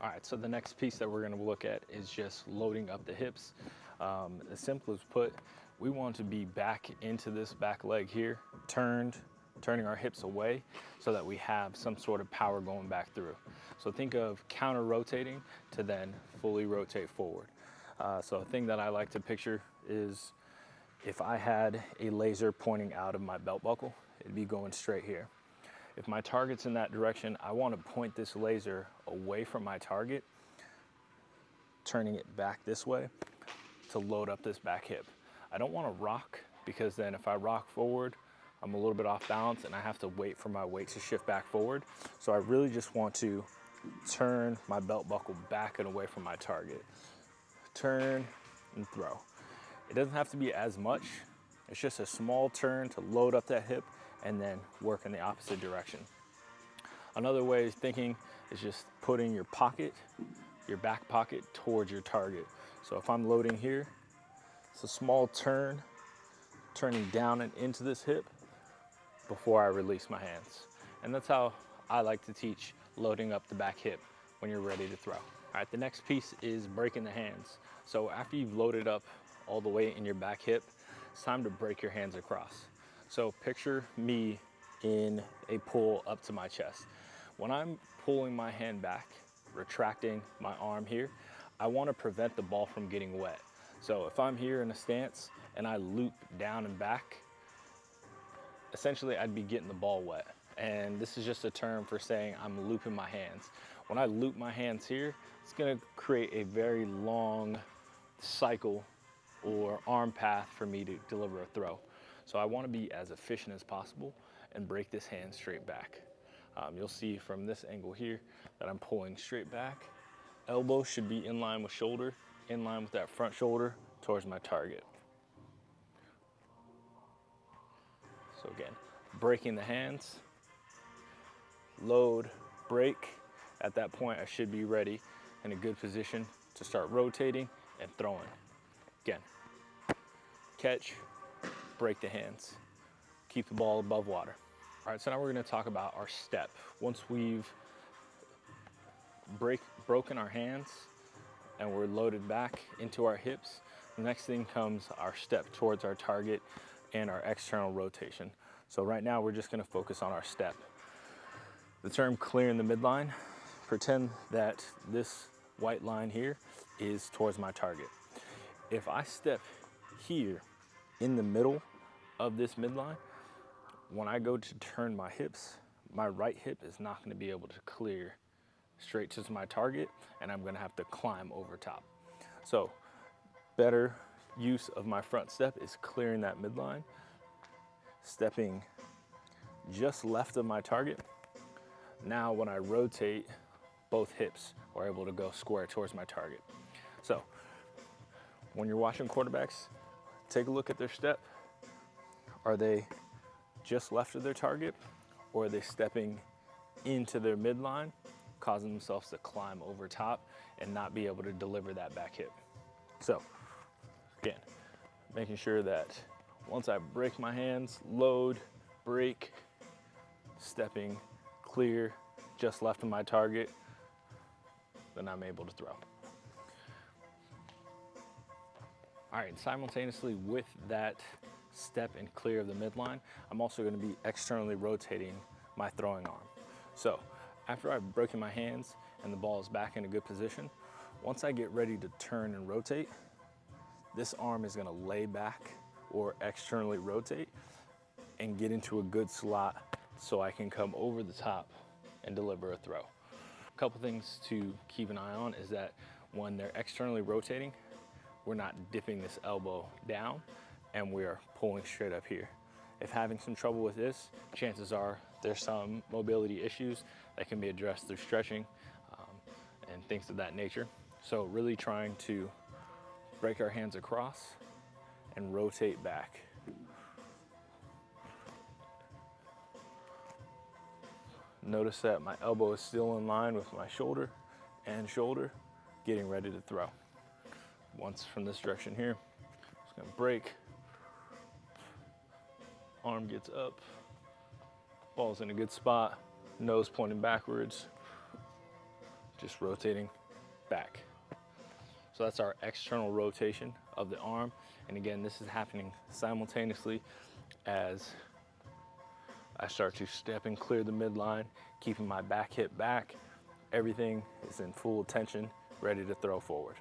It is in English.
All right, so the next piece that we're gonna look at is just loading up the hips. As simple as put, we want to be back into this back leg here, turning our hips away so that we have some sort of power going back through. So think of counter rotating to then fully rotate forward. So a thing that I like to picture is if I had a laser pointing out of my belt buckle, it'd be going straight here. If my target's in that direction, I want to point this laser away from my target, turning it back this way to load up this back hip. I don't want to rock, because then if I rock forward, I'm a little bit off balance and I have to wait for my weight to shift back forward. So I really just want to turn my belt buckle back and away from my target. Turn and throw. It doesn't have to be as much. It's just a small turn to load up that hip and then work in the opposite direction. Another way of thinking is just putting your pocket, your back pocket, towards your target. So if I'm loading here, it's a small turn, turning down and into this hip before I release my hands. And that's how I like to teach loading up the back hip when you're ready to throw. All right, the next piece is breaking the hands. So after you've loaded up all the way in your back hip, it's time to break your hands across. So picture me in a pull up to my chest. When I'm pulling my hand back, retracting my arm here, I want to prevent the ball from getting wet. So if I'm here in a stance and I loop down and back, essentially I'd be getting the ball wet. And this is just a term for saying I'm looping my hands. When I loop my hands here, it's going to create a very long cycle or arm path for me to deliver a throw. So I want to be as efficient as possible and break this hand straight back. You'll see from this angle here that I'm pulling straight back. Elbow should be in line with shoulder, in line with that front shoulder towards my target. So again, breaking the hands, load, break. At that point, I should be ready in a good position to start rotating and throwing. Again, catch, break the hands, keep the ball above water. All right, so now we're gonna talk about our step. Once we've broken our hands and we're loaded back into our hips, the next thing comes our step towards our target and our external rotation. So right now we're just gonna focus on our step. The term clearing the midline, pretend that this white line here is towards my target. If I step here in the middle of this midline, when I go to turn my hips, my right hip is not going to be able to clear straight to my target, and I'm going to have to climb over top. So better use of my front step is clearing that midline, stepping just left of my target. Now when I rotate, both hips are able to go square towards my target. So when you're watching quarterbacks, take a look at their step. Are they just left of their target, or are they stepping into their midline, causing themselves to climb over top and not be able to deliver that back hip? So again, making sure that once I break my hands, load, break, stepping clear, just left of my target, then I'm able to throw. All right, simultaneously with that step and clear of the midline, I'm also going to be externally rotating my throwing arm. So after I've broken my hands and the ball is back in a good position, once I get ready to turn and rotate, this arm is going to lay back or externally rotate and get into a good slot so I can come over the top and deliver a throw. A couple things to keep an eye on is that when they're externally rotating, we're not dipping this elbow down and we are pulling straight up here. If having some trouble with this, chances are there's some mobility issues that can be addressed through stretching and things of that nature. So really trying to break our hands across and rotate back. Notice that my elbow is still in line with my shoulder and shoulder, getting ready to throw. Once from this direction here, just gonna break, arm gets up, ball's in a good spot, nose pointing backwards, just rotating back. So that's our external rotation of the arm. And again, this is happening simultaneously as I start to step and clear the midline, keeping my back hip back. Everything is in full tension, ready to throw forward.